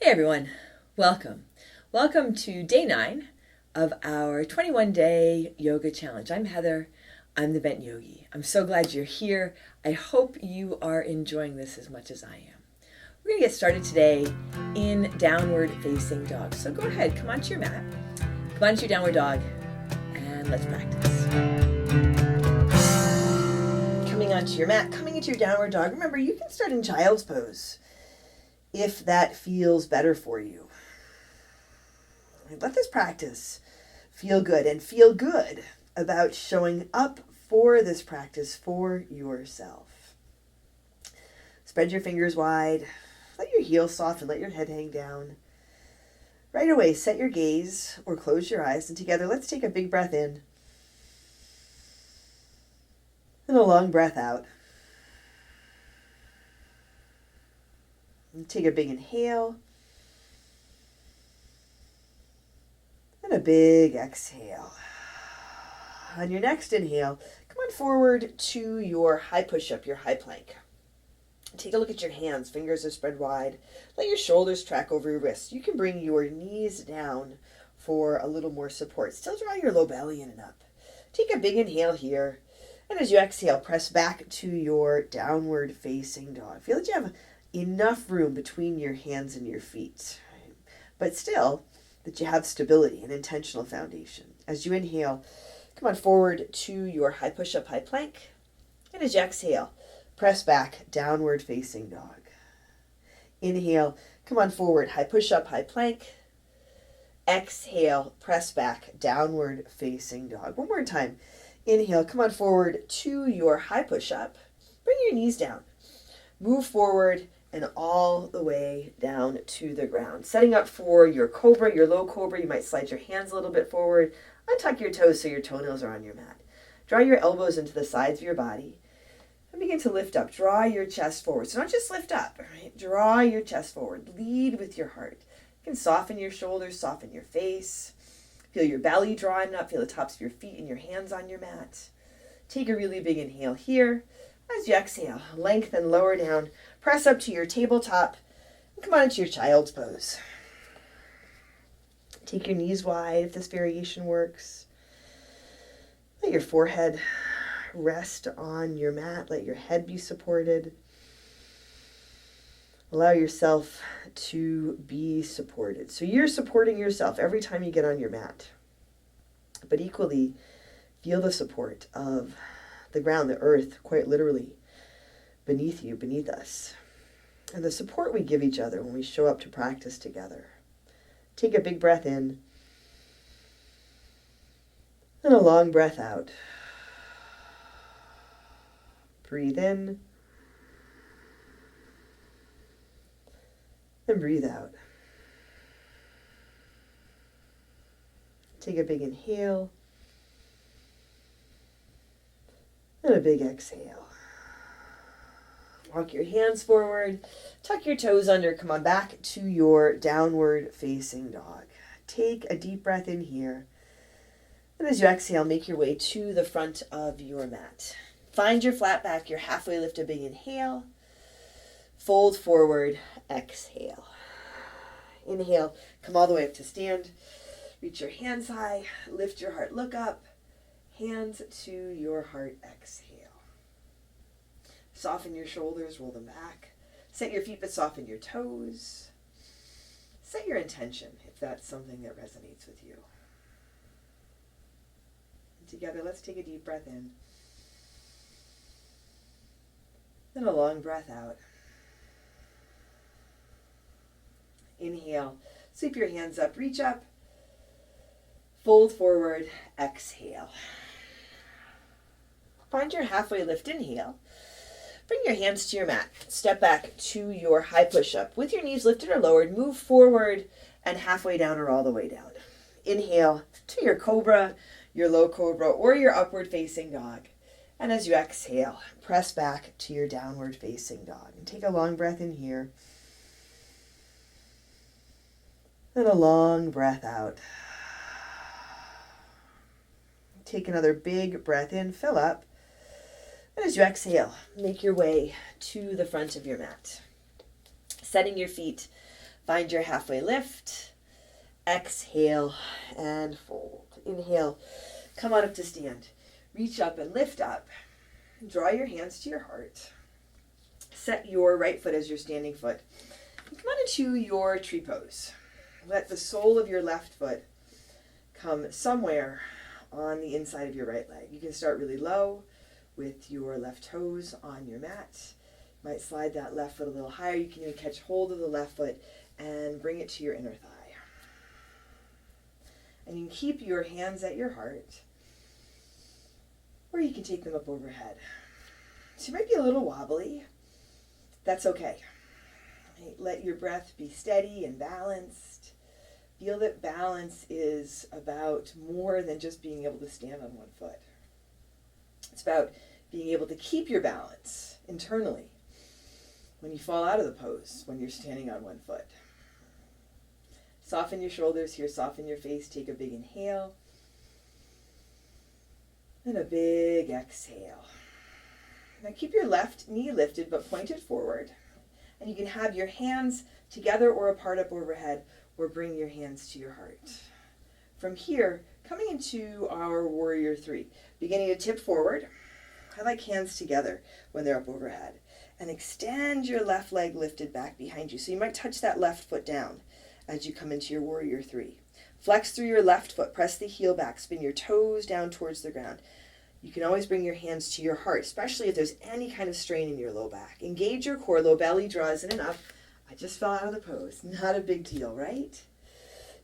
everyone, welcome. Welcome to day 9 of our 21-day yoga challenge. I'm Heather, I'm the Bent Yogi. I'm so glad you're here. I hope you are enjoying this as much as I am. We're going to get started today in downward facing dog. So go ahead, come onto your mat, come onto your downward dog, and let's practice. Coming onto your mat, coming into your downward dog. Remember, you can start in child's pose if that feels better for you. Let this practice feel good, and feel good about showing up for this practice for yourself. Spread your fingers wide, let your heels soften, let your head hang down. Right away, set your gaze or close your eyes, and together let's take a big breath in and a long breath out. And take a big inhale and a big exhale. On your next inhale, come on forward to your high push-up, your high plank. Take a look at your hands. Fingers are spread wide. Let your shoulders track over your wrists. You can bring your knees down for a little more support. Still draw your low belly in and up. Take a big inhale here. And as you exhale, press back to your downward facing dog. Feel that you have enough room between your hands and your feet, right? But still that you have stability and intentional foundation. As you inhale, come on forward to your high push-up, high plank. And as you exhale, press back, downward facing dog. Inhale, come on forward, high push-up, high plank. Exhale, press back, downward facing dog. One more time. Inhale, come on forward to your high push-up. Bring your knees down. Move forward and all the way down to the ground. Setting up for your Cobra, your low Cobra. You might slide your hands a little bit forward. Untuck your toes so your toenails are on your mat. Draw your elbows into the sides of your body. And begin to lift up. Draw your chest forward. So not just lift up, right? Draw your chest forward. Lead with your heart. You can soften your shoulders, soften your face. Feel your belly drawing up. Feel the tops of your feet and your hands on your mat. Take a really big inhale here. As you exhale, lengthen, lower down. Press up to your tabletop. And come on into your child's pose. Take your knees wide if this variation works. Let your forehead rest on your mat. Let your head be supported. Allow yourself to be supported. So you're supporting yourself every time you get on your mat. But equally, feel the support of the ground, the earth, quite literally, beneath you, beneath us. And the support we give each other when we show up to practice together. Take a big breath in and a long breath out. Breathe in and breathe out. Take a big inhale and a big exhale. Walk your hands forward, tuck your toes under, come on back to your downward facing dog. Take a deep breath in here. And as you exhale, make your way to the front of your mat. Find your flat back, your halfway lift, a big inhale. Fold forward, exhale. Inhale, come all the way up to stand. Reach your hands high, lift your heart, look up. Hands to your heart, exhale. Soften your shoulders, roll them back. Set your feet, but soften your toes. Set your intention if that's something that resonates with you. And together, let's take a deep breath in. Then a long breath out. Inhale, sweep your hands up, reach up. Fold forward, exhale. Find your halfway lift, inhale. Bring your hands to your mat. Step back to your high push-up. With your knees lifted or lowered, move forward and halfway down or all the way down. Inhale to your Cobra, your low Cobra, or your upward facing dog. And as you exhale, press back to your downward facing dog. And take a long breath in here. And a long breath out. Take another big breath in, fill up. And as you exhale, make your way to the front of your mat. Setting your feet Find your halfway lift. Exhale and fold. Inhale, come on up to stand. Reach up and lift up. Draw your hands to your heart. Set your right foot as your standing foot. Come on into your tree pose. Let the sole of your left foot come somewhere on the inside of your right leg. You can start really low with your left toes on your mat. You might slide that left foot a little higher. You can even catch hold of the left foot and bring it to your inner thigh. And you can keep your hands at your heart, or you can take them up overhead. So you might be a little wobbly. That's okay. Let your breath be steady and balanced. Feel that balance is about more than just being able to stand on one foot. It's about being able to keep your balance internally when you fall out of the pose, when you're standing on one foot. Soften your shoulders here, soften your face, take a big inhale, and a big exhale. Now keep your left knee lifted but pointed forward, and you can have your hands together or apart up overhead, or bring your hands to your heart. From here, coming into our warrior three, beginning to tip forward. I like hands together when they're up overhead. And extend your left leg lifted back behind you. So you might touch that left foot down as you come into your warrior three. Flex through your left foot, press the heel back, spin your toes down towards the ground. You can always bring your hands to your heart, especially if there's any kind of strain in your low back. Engage your core, low belly draws in and up. I just fell out of the pose. Not a big deal, right?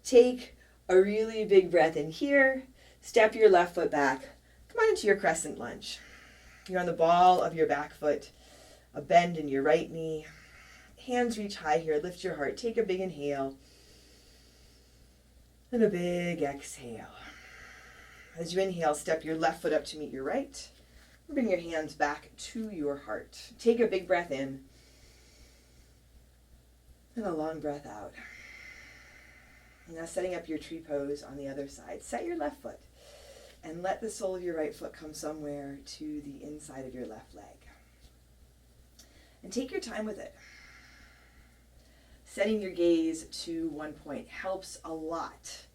Take a really big breath in here. Step your left foot back. Come on into your crescent lunge. You're on the ball of your back foot, a bend in your right knee. Hands reach high here. Lift your heart. Take a big inhale and a big exhale. As you inhale, step your left foot up to meet your right. Bring your hands back to your heart. Take a big breath in and a long breath out. Now setting up your tree pose on the other side. Set your left foot and let the sole of your right foot come somewhere to the inside of your left leg. And take your time with it. Setting your gaze to one point helps a lot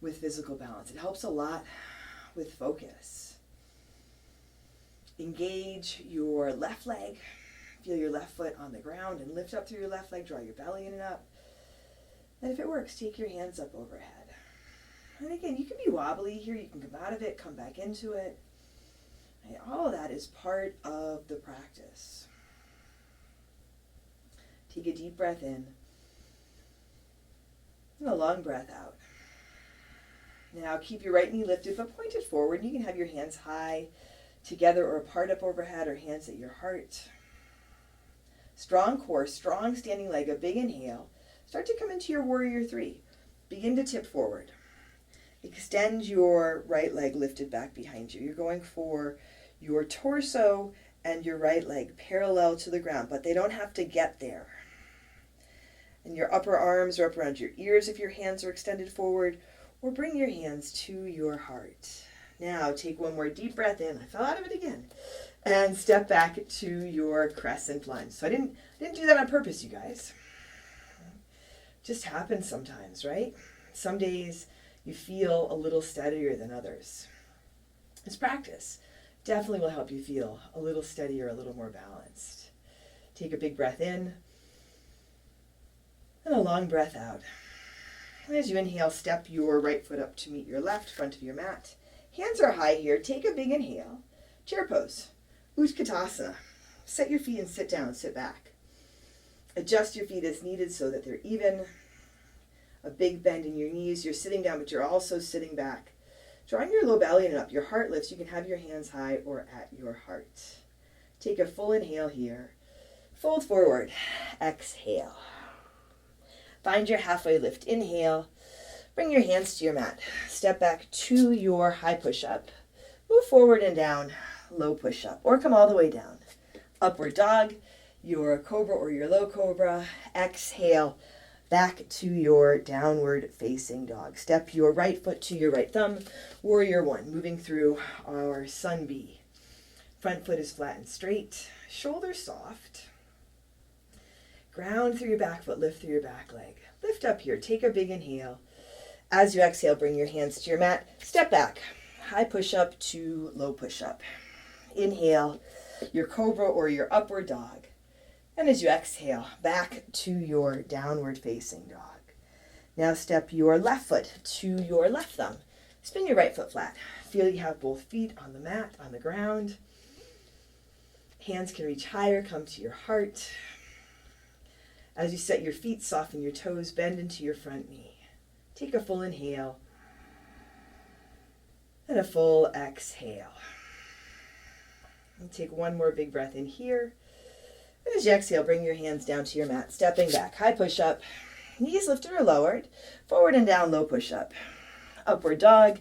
with physical balance. It helps a lot with focus. Engage your left leg. Feel your left foot on the ground and lift up through your left leg. Draw your belly in and up. And if it works, take your hands up overhead. And again, you can be wobbly here. You can come out of it, come back into it. And all of that is part of the practice. Take a deep breath in and a long breath out. Now keep your right knee lifted but pointed forward. You can have your hands high together or apart up overhead, or hands at your heart. Strong core, strong standing leg, a big inhale. Start to come into your warrior three. Begin to tip forward. Extend your right leg lifted back behind you. You're going for your torso and your right leg parallel to the ground, but they don't have to get there. And your upper arms are up around your ears if your hands are extended forward, or bring your hands to your heart. Now take one more deep breath in. I fell out of it again. And step back to your crescent lunge. So I didn't do that on purpose, you guys. Just happens sometimes, right? Some days you feel a little steadier than others. This practice definitely will help you feel a little steadier, a little more balanced. Take a big breath in and a long breath out. And as you inhale, step your right foot up to meet your left, front of your mat. Hands are high here. Take a big inhale. Chair pose. Utkatasana. Set your feet and sit down, sit back. Adjust your feet as needed so that they're even. A big bend in your knees. You're sitting down, but you're also sitting back. Drawing your low belly and up. Your heart lifts. You can have your hands high or at your heart. Take a full inhale here. Fold forward. Exhale. Find your halfway lift. Inhale. Bring your hands to your mat. Step back to your high push-up. Move forward and down. Low push-up. Or come all the way down. Upward dog. Your cobra or your low cobra. Exhale. Back to your downward facing dog. Step your right foot to your right thumb. Warrior one. Moving through our sun bee. Front foot is flat and straight. Shoulders soft. Ground through your back foot, lift through your back leg. Lift up here, take a big inhale. As you exhale, bring your hands to your mat. Step back, high push-up to low push-up. Inhale, your Cobra or your upward dog. And as you exhale, back to your downward facing dog. Now step your left foot to your left thumb. Spin your right foot flat. Feel you have both feet on the mat, on the ground. Hands can reach higher, come to your heart. As you set your feet, soften your toes, bend into your front knee. Take a full inhale and a full exhale. And take one more big breath in here. And as you exhale, bring your hands down to your mat, stepping back. High push-up, knees lifted or lowered, forward and down, low push-up. Upward dog,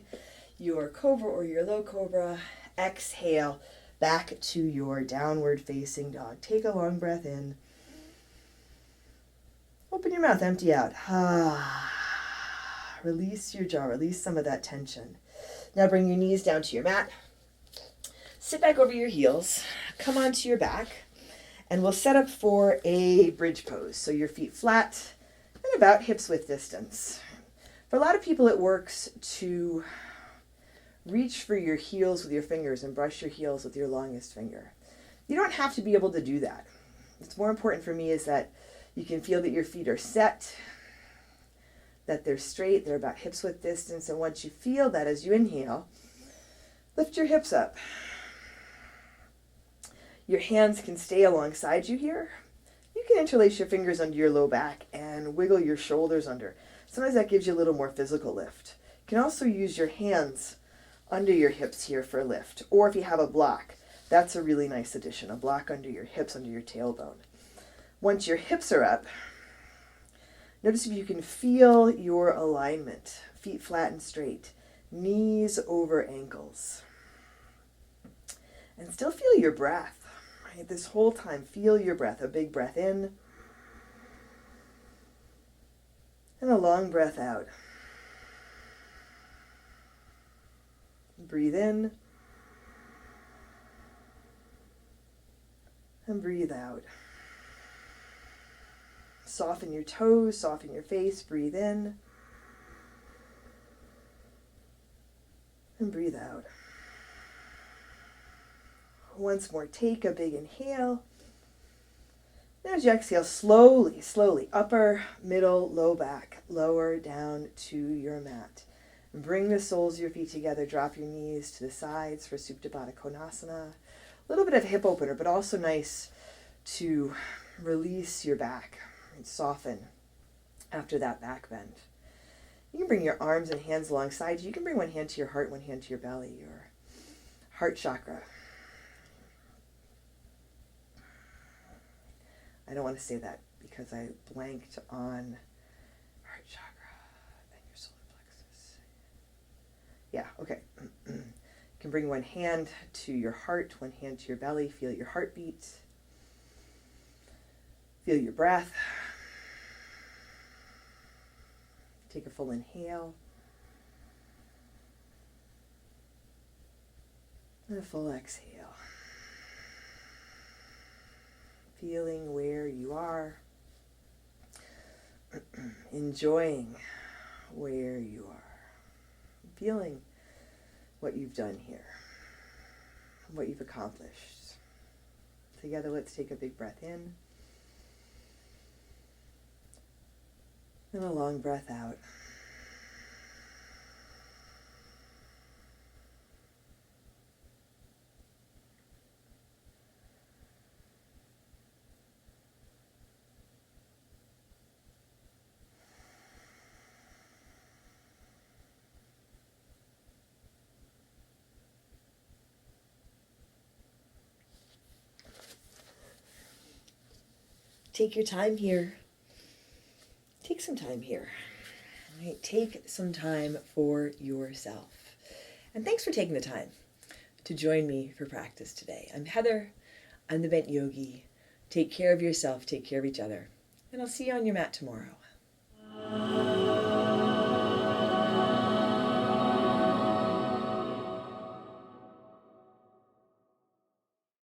your Cobra or your low Cobra. Exhale, back to your downward facing dog. Take a long breath in. Open your mouth, empty out. Release your jaw, release some of that tension. Now bring your knees down to your mat. Sit back over your heels, come onto your back, and we'll set up for a bridge pose. So your feet flat and about hips width distance. For a lot of people, it works to reach for your heels with your fingers and brush your heels with your longest finger. You don't have to be able to do that. What's more important for me is that you can feel that your feet are set, that they're straight, they're about hips width distance, and once you feel that, as you inhale, lift your hips up. Your hands can stay alongside you here. You can interlace your fingers under your low back and wiggle your shoulders under. Sometimes that gives you a little more physical lift. You can also use your hands under your hips here for lift, or if you have a block, that's a really nice addition, a block under your hips, under your tailbone. Once your hips are up, notice if you can feel your alignment. Feet flat and straight, knees over ankles. And still feel your breath. Right? This whole time, feel your breath. A big breath in and a long breath out. Breathe in and breathe out. Soften your toes, soften your face, breathe in and breathe out. Once more, take a big inhale. As you exhale, slowly, slowly, upper, middle, low back, lower down to your mat. And bring the soles of your feet together, drop your knees to the sides for Supta Baddha Konasana. A little bit of a hip opener, but also nice to release your back and soften after that back bend. You can bring your arms and hands alongside you. You can bring one hand to your heart, one hand to your belly, your heart chakra. I don't want to say that because I blanked on heart chakra and your solar plexus. Yeah, okay. You can bring one hand to your heart, one hand to your belly. Feel your heartbeat. Feel your breath. Take a full inhale. And a full exhale. Feeling where you are. Enjoying where you are. Feeling what you've done here. What you've accomplished. Together, let's take a big breath in. And a long breath out. Take your time here. Take some time here. Right? Take some time for yourself. And thanks for taking the time to join me for practice today. I'm Heather. I'm the Bent Yogi. Take care of yourself. Take care of each other. And I'll see you on your mat tomorrow.